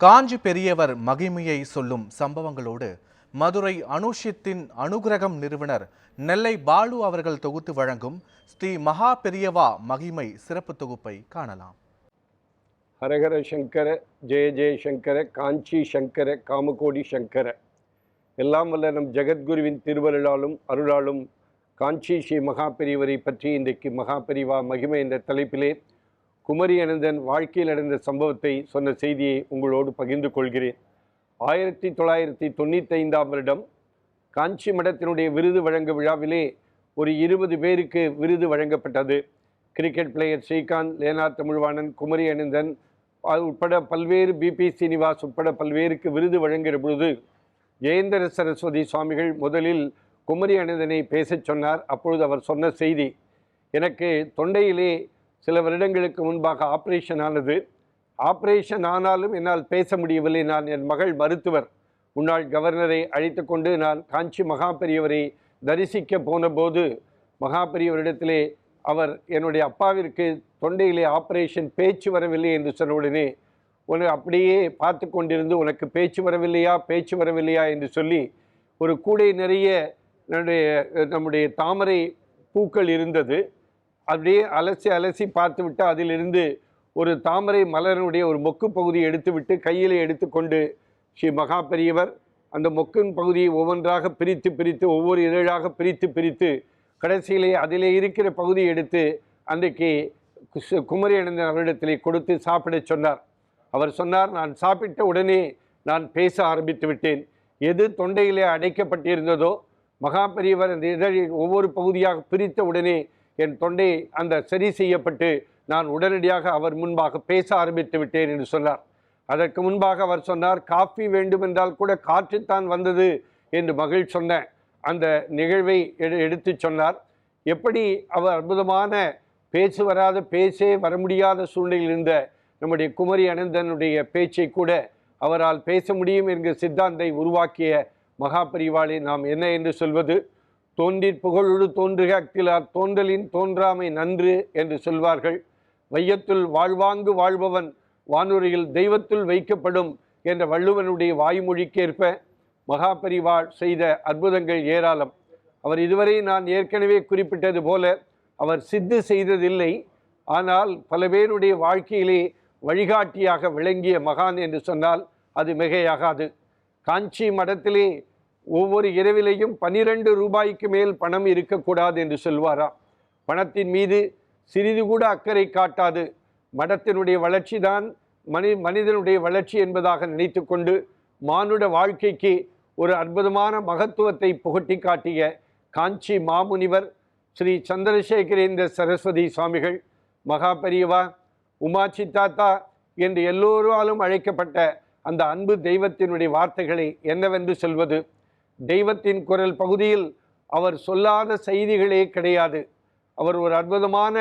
காஞ்சி பெரியவர் மகிமையை சொல்லும் சம்பவங்களோடு மதுரை அனுஷித்தின் அனுகிரகம் நிறுவனர் நெல்லை பாலு அவர்கள் தொகுத்து வழங்கும் ஸ்ரீ மகா பெரியவா மகிமை சிறப்பு தொகுப்பை காணலாம். ஹரஹர சங்கர, ஜெய ஜெய சங்கர, காஞ்சி சங்கர, காமகோடி சங்கர. எல்லாம் வல்ல நம் ஜெகத்குருவின் திருவருளாலும் அருளாலும் காஞ்சி ஸ்ரீ மகா பெரியவரை பற்றி இன்றைக்கு மகா பெரியவா மகிமை என்ற தலைப்பிலே குமரி அனந்தன் வாழ்க்கையில் நடந்த சம்பவத்தை சொன்ன செய்தியை உங்களோடு பகிர்ந்து கொள்கிறேன். 1995ஆம் வருடம் காஞ்சி மடத்தினுடைய விருது வழங்க விழாவிலே ஒரு 20 பேருக்கு விருது வழங்கப்பட்டது. கிரிக்கெட் பிளேயர் ஸ்ரீகாந்த், லேனார் தமிழ்வாணன், குமரி அனந்தன் உட்பட பல்வேறு பிபி சீனிவாஸ் உட்பட பல்வேறுக்கு விருது வழங்குகிற பொழுது ஜெயேந்திர சரஸ்வதி சுவாமிகள் முதலில் குமரி அனந்தனை பேசச் சொன்னார். அப்பொழுது அவர் சொன்ன செய்தி, எனக்கு தொண்டையிலே சில வருடங்களுக்கு முன்பாக ஆப்ரேஷன் ஆனது. ஆப்ரேஷன் ஆனாலும் என்னால் பேச முடியவில்லை. நான் என் மகள் மருத்துவர் முன்னாள் கவர்னரை அழைத்து கொண்டு நான் காஞ்சி மகா பெரியவரை தரிசிக்க போன போது மகா பெரியவரிடத்திலே அவர் என்னுடைய அப்பாவிற்கு தொண்டையிலே ஆப்ரேஷன், பேச்சு வரவில்லை என்று சொன்ன உடனே உனக்கு அப்படியே பார்த்து கொண்டிருந்து உனக்கு பேச்சு வரவில்லையா என்று சொல்லி ஒரு கூடை நிறைய நம்முடைய தாமரை பூக்கள் இருந்தது. அப்படியே அலசி பார்த்துவிட்டு அதிலிருந்து ஒரு தாமரை மலருடைய ஒரு மொக்கு பகுதியை எடுத்துவிட்டு கையிலே எடுத்துக்கொண்டு ஸ்ரீ மகா பெரியவர் அந்த மொக்கின் பகுதியை ஒவ்வொன்றாக பிரித்து ஒவ்வொரு இதழாக பிரித்து கடைசியிலே அதிலே இருக்கிற பகுதியை எடுத்து அன்றைக்கு குமரி அனந்தன் அவரிடத்திலே கொடுத்து சாப்பிட சொன்னார். அவர் சொன்னார், நான் சாப்பிட்ட உடனே நான் பேச ஆரம்பித்து விட்டேன். எது தொண்டையிலே அடைக்கப்பட்டிருந்ததோ மகா பெரியவர் அந்த இதழை ஒவ்வொரு பகுதியாக பிரித்த உடனே என் தொண்டை அந்த சரி செய்யப்பட்டு நான் உடனடியாக அவர் முன்பாக பேச ஆரம்பித்து விட்டேன் என்று சொன்னார். அதற்கு முன்பாக அவர் சொன்னார், காஃபி வேண்டுமென்றால் கூட காற்றுத்தான் வந்தது என்று மகள் சொன்ன அந்த நிகழ்வை எடுத்து சொன்னார். எப்படி அவர் அற்புதமான பேசே வர முடியாத சூழ்நிலையில் இருந்த நம்முடைய குமரி அனந்தனுடைய பேச்சை கூட அவரால் பேச முடியும் என்கிற சித்தாந்தை உருவாக்கிய மகா பெரியவாளை நாம் என்ன என்று சொல்வது? தோன்றிற் புகழொடு தோன்றுக அக்கிலார் தோன்றலின் தோன்றாமை நன்று என்று சொல்வார்கள். வையத்துள் வாழ்வாங்கு வாழ்பவன் வானுரையில் தெய்வத்துள் வைக்கப்படும் என்ற வள்ளுவனுடைய வாய்மொழிக்கேற்ப மகா பெரியவாள் செய்த அற்புதங்கள் ஏராளம். அவர் இதுவரை நான் ஏற்கனவே குறிப்பிட்டது போல அவர் சித்து செய்ததில்லை. ஆனால் பல பேருடைய வாழ்க்கையிலே வழிகாட்டியாக விளங்கிய மகான் என்று சொன்னால் அது மிகையாகாது. காஞ்சி மடத்திலே ஒவ்வொரு இரவிலையும் 12 ரூபாய்க்கு மேல் பணம் இருக்கக்கூடாது என்று சொல்வாராம். பணத்தின் மீது சிறிது கூட அக்கறை காட்டாது மடத்தினுடைய வளர்ச்சி தான் மனிதனுடைய வளர்ச்சி என்பதாக நினைத்து கொண்டு மானுட வாழ்க்கைக்கு ஒரு அற்புதமான மகத்துவத்தை புகட்டி காட்டிய காஞ்சி மாமுனிவர் ஸ்ரீ சந்திரசேகரேந்திர சரஸ்வதி சுவாமிகள் மகா பெரியவா, உமாச்சி தாத்தா என்று எல்லோராலும் அழைக்கப்பட்ட அந்த அன்பு தெய்வத்தினுடைய வார்த்தைகளை என்னவென்று சொல்வது? தெய்வத்தின் குரல் பகுதியில் அவர் சொல்லாத செய்திகளே கிடையாது. அவர் ஒரு அற்புதமான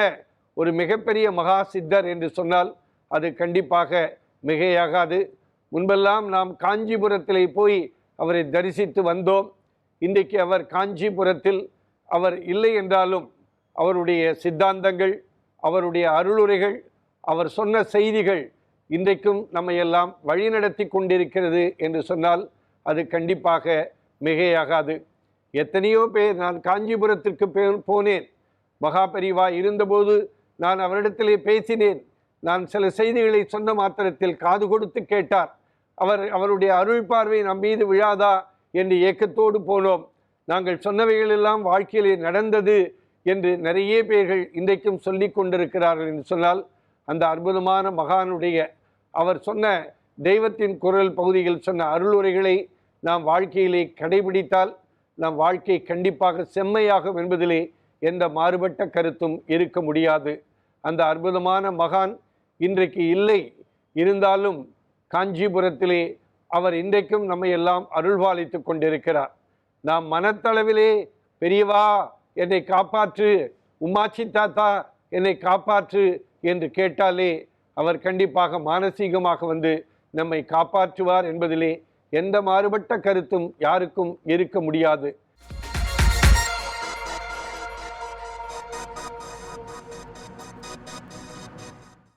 ஒரு மிகப்பெரிய மகா சித்தர் என்று சொன்னால் அது கண்டிப்பாக மிகையாகாது. முன்பெல்லாம் நாம் காஞ்சிபுரத்திலே போய் அவரை தரிசித்து வந்தோம். இன்றைக்கு அவர் காஞ்சிபுரத்தில் அவர் இல்லை என்றாலும் அவருடைய சித்தாந்தங்கள், அவருடைய அருளுரைகள், அவர் சொன்ன செய்திகள் இன்றைக்கும் நம்மையெல்லாம் வழிநடத்தி கொண்டிருக்கிறது என்று சொன்னால் அது கண்டிப்பாக மிகையாகாது. எத்தனையோ பேர், நான் காஞ்சிபுரத்திற்கு போனேன், மகா பெரியவா இருந்தபோது நான் அவரிடத்திலே பேசினேன். நான் சில செய்திகளை சொன்ன மாத்திரத்தில் காது கொடுத்து கேட்டார். அவருடைய அருள் பார்வை நம் மீது விழாதா என்று ஏக்கத்தோடு போனோம். நாங்கள் சொன்னவைகளெல்லாம் வாழ்க்கையிலே நடந்தது என்று நிறைய பேர்கள் இன்றைக்கும் சொல்லி கொண்டிருக்கிறார்கள் என்று சொன்னால் அந்த அற்புதமான மகானுடைய அவர் சொன்ன தெய்வத்தின் குரல் பகுதியில் சொன்ன அருளுரைகளை நாம் வாழ்க்கையிலே கடைபிடித்தால் நம் வாழ்க்கை கண்டிப்பாக செம்மையாகும் என்பதிலே எந்த மாறுபட்ட கருத்தும் இருக்க முடியாது. அந்த அற்புதமான மகான் இன்றைக்கு இல்லை. இருந்தாலும் காஞ்சிபுரத்திலே அவர் இன்றைக்கும் நம்மை எல்லாம் அருள்பாலித்து கொண்டிருக்கிறார். நாம் மனத்தளவிலே பெரியவா என்னை காப்பாற்று, உமாச்சி தாத்தா என்னை காப்பாற்று என்று கேட்டாலே அவர் கண்டிப்பாக மானசீகமாக வந்து நம்மை காப்பாற்றுவார் என்பதிலே எந்த மாறுபட்ட கருத்தும் யாருக்கும் இருக்க முடியாது.